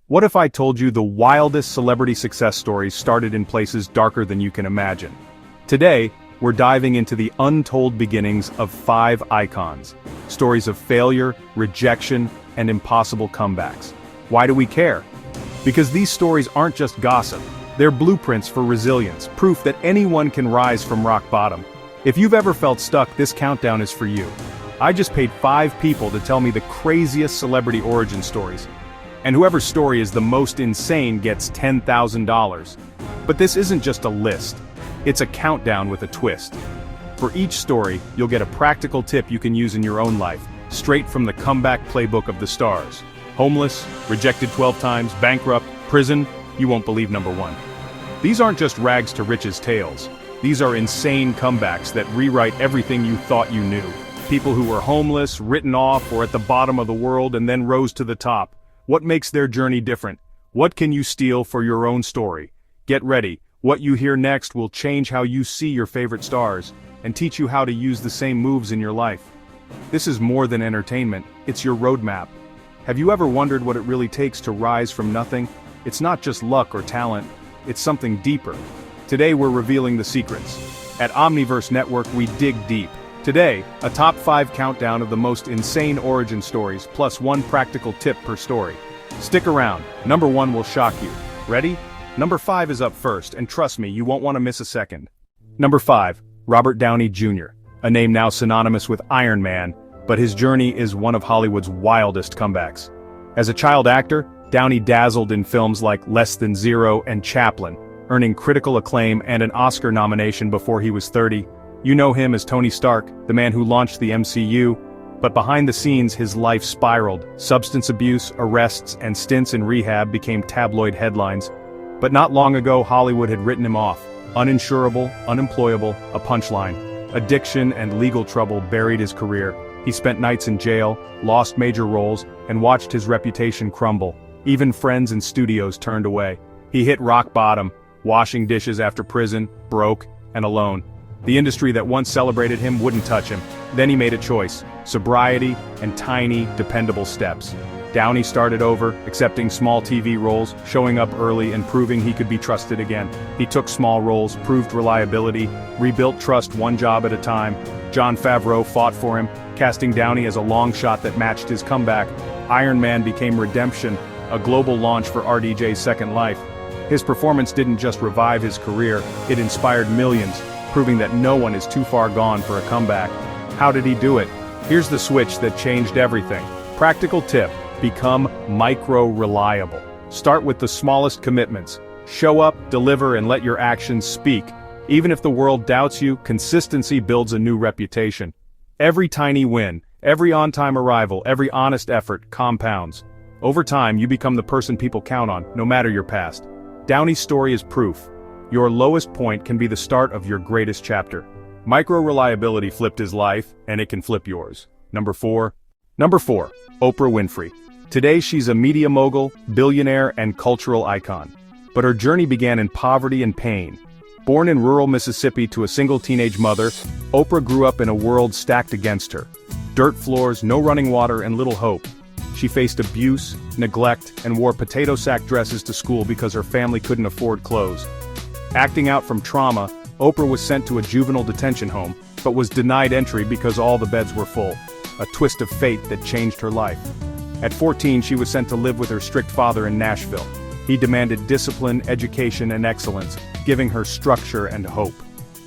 What if I told you the wildest celebrity success stories started in places darker than you can imagine? Today, we're diving into the untold beginnings of 5 icons. Stories of failure, rejection, and impossible comebacks. Why do we care? Because these stories aren't just gossip. They're blueprints for resilience, proof that anyone can rise from rock bottom. If you've ever felt stuck, this countdown is for you. I just paid 5 people to tell me the craziest celebrity origin stories. And whoever's story is the most insane gets $10,000. But this isn't just a list. It's a countdown with a twist. For each story, you'll get a practical tip you can use in your own life, straight from the comeback playbook of the stars. Homeless, rejected 12 times, bankrupt, prison, you won't believe number 1. These aren't just rags to riches tales. These are insane comebacks that rewrite everything you thought you knew. People who were homeless, written off, or at the bottom of the world and then rose to the top. What makes their journey different? What can you steal for your own story? Get ready. What you hear next will change how you see your favorite stars, and teach you how to use the same moves in your life. This is more than entertainment, it's your roadmap. Have you ever wondered what it really takes to rise from nothing? It's not just luck or talent, it's something deeper. Today we're revealing the secrets. At Omniverse Network we dig deep. Today, a top 5 countdown of the most insane origin stories, plus 1 practical tip per story. Stick around, number 1 will shock you. Ready? Number 5 is up first, and trust me, you won't want to miss a second. Number 5, Robert Downey Jr., a name now synonymous with Iron Man, but his journey is one of Hollywood's wildest comebacks. As a child actor, Downey dazzled in films like Less Than Zero and Chaplin, earning critical acclaim and an Oscar nomination before he was 30. You know him as Tony Stark, the man who launched the MCU, but behind the scenes his life spiraled. Substance abuse, arrests, and stints in rehab became tabloid headlines. But not long ago Hollywood had written him off. Uninsurable, unemployable, a punchline. Addiction and legal trouble buried his career. He spent nights in jail, lost major roles, and watched his reputation crumble. Even friends and studios turned away. He hit rock bottom, washing dishes after prison, broke, and alone. The industry that once celebrated him wouldn't touch him. Then he made a choice: sobriety and tiny, dependable steps. Downey started over, accepting small TV roles, showing up early and proving he could be trusted again. He took small roles, proved reliability, rebuilt trust one job at a time. Jon Favreau fought for him, casting Downey as a long shot that matched his comeback. Iron Man became Redemption, a global launch for RDJ's second life. His performance didn't just revive his career, it inspired millions, proving that no one is too far gone for a comeback. How did he do it? Here's the switch that changed everything. Practical tip: become micro-reliable. Start with the smallest commitments. Show up, deliver, and let your actions speak. Even if the world doubts you, consistency builds a new reputation. Every tiny win, every on-time arrival, every honest effort compounds. Over time, you become the person people count on, no matter your past. Downey's story is proof. Your lowest point can be the start of your greatest chapter. Micro-reliability flipped his life, and it can flip yours. Number 4, Oprah Winfrey. Today she's a media mogul, billionaire, and cultural icon. But her journey began in poverty and pain. Born in rural Mississippi to a single teenage mother, Oprah grew up in a world stacked against her. Dirt floors, no running water, and little hope. She faced abuse, neglect, and wore potato sack dresses to school because her family couldn't afford clothes. Acting out from trauma, Oprah was sent to a juvenile detention home, but was denied entry because all the beds were full. A twist of fate that changed her life. At 14, she was sent to live with her strict father in Nashville. He demanded discipline, education, and excellence, giving her structure and hope.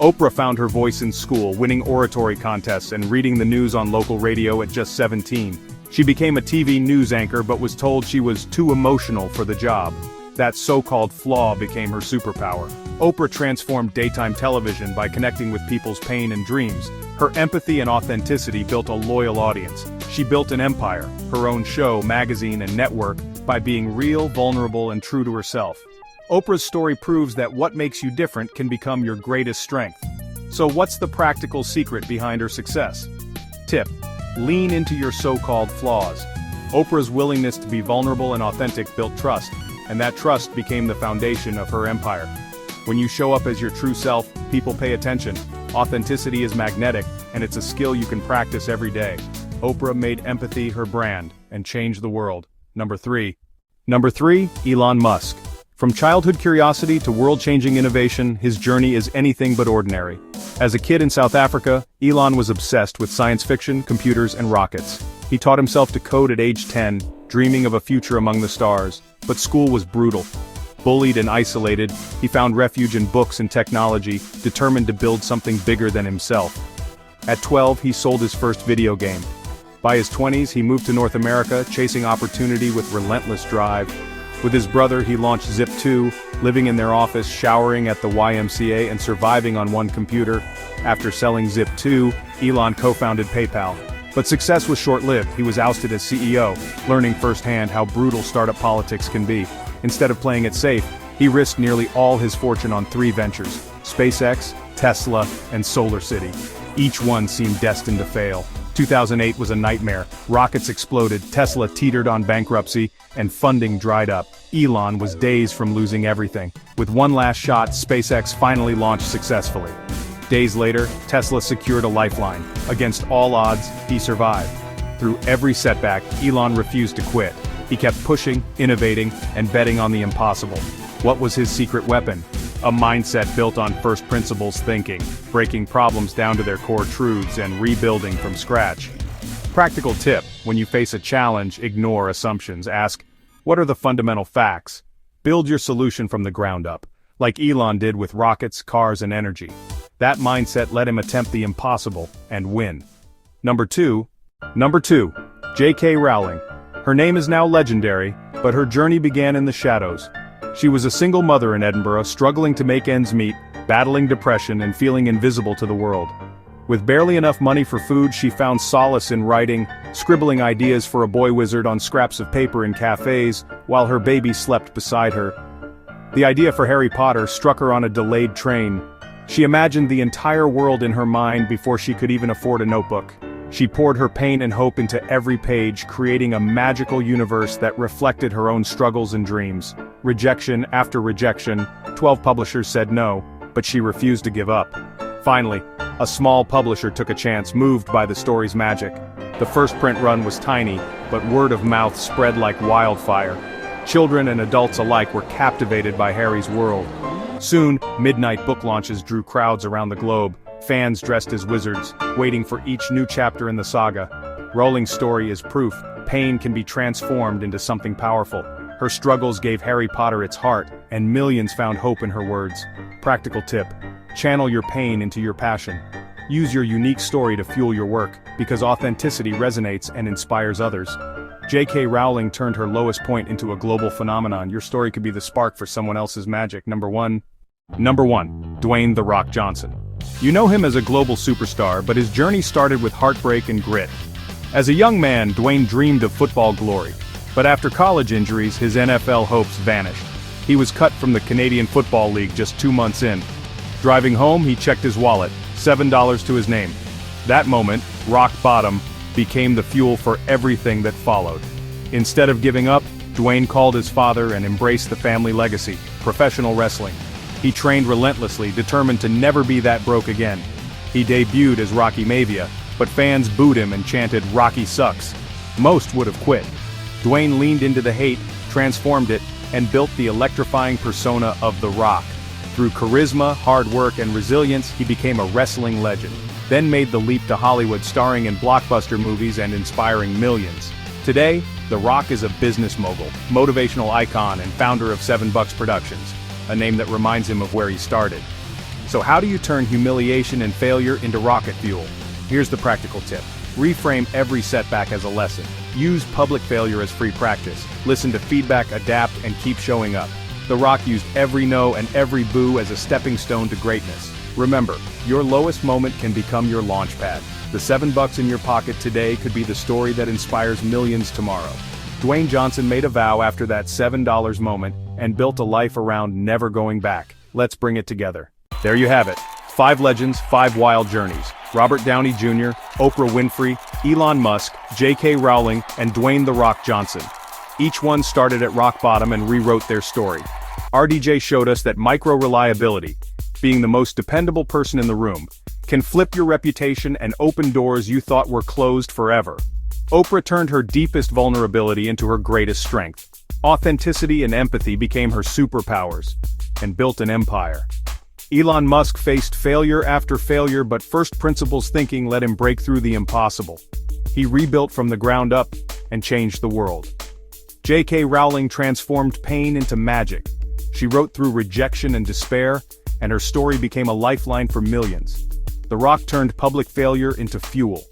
Oprah found her voice in school, winning oratory contests and reading the news on local radio at just 17. She became a TV news anchor but was told she was too emotional for the job. That so-called flaw became her superpower. Oprah transformed daytime television by connecting with people's pain and dreams. Her empathy and authenticity built a loyal audience. She built an empire, her own show, magazine, and network, by being real, vulnerable, and true to herself. Oprah's story proves that what makes you different can become your greatest strength. So what's the practical secret behind her success? Tip: lean into your so-called flaws. Oprah's willingness to be vulnerable and authentic built trust, and that trust became the foundation of her empire. When you show up as your true self, people pay attention. Authenticity is magnetic, and it's a skill you can practice every day. Oprah made empathy her brand, and changed the world. Number 3. Number 3, Elon Musk. From childhood curiosity to world-changing innovation, his journey is anything but ordinary. As a kid in South Africa, Elon was obsessed with science fiction, computers, and rockets. He taught himself to code at age 10, dreaming of a future among the stars. But school was brutal. Bullied and isolated, he found refuge in books and technology, determined to build something bigger than himself. At 12, he sold his first video game. By his 20s, he moved to North America, chasing opportunity with relentless drive. With his brother, he launched Zip2, living in their office, showering at the YMCA, and surviving on one computer. After selling Zip2, Elon co-founded PayPal. But success was short-lived. He was ousted as CEO, learning firsthand how brutal startup politics can be. Instead of playing it safe, he risked nearly all his fortune on 3 ventures: SpaceX, Tesla, and SolarCity. Each one seemed destined to fail. 2008 was a nightmare. Rockets exploded, Tesla teetered on bankruptcy, and funding dried up. Elon was days from losing everything. With one last shot, SpaceX finally launched successfully. Days later, Tesla secured a lifeline. Against all odds, he survived. Through every setback, Elon refused to quit. He kept pushing, innovating, and betting on the impossible. What was his secret weapon? A mindset built on first principles thinking, breaking problems down to their core truths and rebuilding from scratch. Practical tip: when you face a challenge, ignore assumptions. Ask, what are the fundamental facts? Build your solution from the ground up, like Elon did with rockets, cars, and energy. That mindset let him attempt the impossible and win. Number 2, J.K. Rowling. Her name is now legendary, but her journey began in the shadows. She was a single mother in Edinburgh, struggling to make ends meet, battling depression and feeling invisible to the world. With barely enough money for food, she found solace in writing, scribbling ideas for a boy wizard on scraps of paper in cafes, while her baby slept beside her. The idea for Harry Potter struck her on a delayed train. She imagined the entire world in her mind before she could even afford a notebook. She poured her pain and hope into every page, creating a magical universe that reflected her own struggles and dreams. Rejection after rejection, 12 publishers said no, but she refused to give up. Finally, a small publisher took a chance, moved by the story's magic. The first print run was tiny, but word of mouth spread like wildfire. Children and adults alike were captivated by Harry's world. Soon, midnight book launches drew crowds around the globe, fans dressed as wizards, waiting for each new chapter in the saga. Rowling's story is proof pain can be transformed into something powerful. Her struggles gave Harry Potter its heart, and millions found hope in her words. Practical tip: channel your pain into your passion. Use your unique story to fuel your work, because authenticity resonates and inspires others. J.K. Rowling turned her lowest point into a global phenomenon. Your story could be the spark for someone else's magic. Number 1, Dwayne "The Rock" Johnson. You know him as a global superstar, but his journey started with heartbreak and grit. As a young man, Dwayne dreamed of football glory. But after college injuries, his NFL hopes vanished. He was cut from the Canadian Football League just 2 months in. Driving home, he checked his wallet, $7 to his name. That moment, rock bottom, became the fuel for everything that followed. Instead of giving up, Dwayne called his father and embraced the family legacy, professional wrestling. He trained relentlessly, determined to never be that broke again. He debuted as Rocky Maivia, but fans booed him and chanted, "Rocky sucks." Most would have quit. Dwayne leaned into the hate, transformed it, and built the electrifying persona of The Rock. Through charisma, hard work, and resilience, he became a wrestling legend. Then made the leap to Hollywood, starring in blockbuster movies and inspiring millions. Today, The Rock is a business mogul, motivational icon, and founder of $7 Productions, a name that reminds him of where he started. So how do you turn humiliation and failure into rocket fuel? Here's the practical tip. Reframe every setback as a lesson. Use public failure as free practice. Listen to feedback, adapt, and keep showing up. The Rock used every no and every boo as a stepping stone to greatness. Remember, your lowest moment can become your launch pad. The $7 in your pocket today could be the story that inspires millions tomorrow. Dwayne Johnson made a vow after that $7 moment and built a life around never going back. Let's bring it together. There you have it. 5 legends, 5 wild journeys. Robert Downey Jr., Oprah Winfrey, Elon Musk, J.K. Rowling, and Dwayne "The Rock" Johnson. Each one started at rock bottom and rewrote their story. RDJ showed us that micro-reliability, being the most dependable person in the room, can flip your reputation and open doors you thought were closed forever. Oprah turned her deepest vulnerability into her greatest strength. Authenticity and empathy became her superpowers, and built an empire. Elon Musk faced failure after failure, but first principles thinking let him break through the impossible. He rebuilt from the ground up and changed the world. J.K. Rowling transformed pain into magic. She wrote through rejection and despair, and her story became a lifeline for millions. The Rock turned public failure into fuel.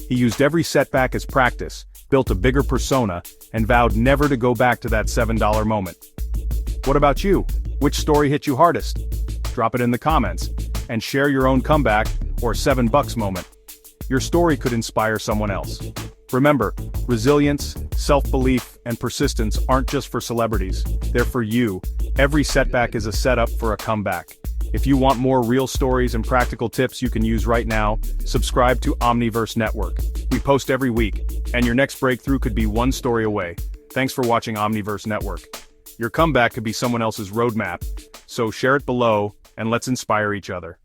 He used every setback as practice, built a bigger persona, and vowed never to go back to that $7 moment. What about you? Which story hit you hardest? Drop it in the comments, and share your own comeback or $7 moment. Your story could inspire someone else. Remember, resilience, self-belief, and persistence aren't just for celebrities, they're for you. Every setback is a setup for a comeback. If you want more real stories and practical tips you can use right now, subscribe to Omniverse Network. We post every week, and your next breakthrough could be one story away. Thanks for watching Omniverse Network. Your comeback could be someone else's roadmap, so share it below, and let's inspire each other.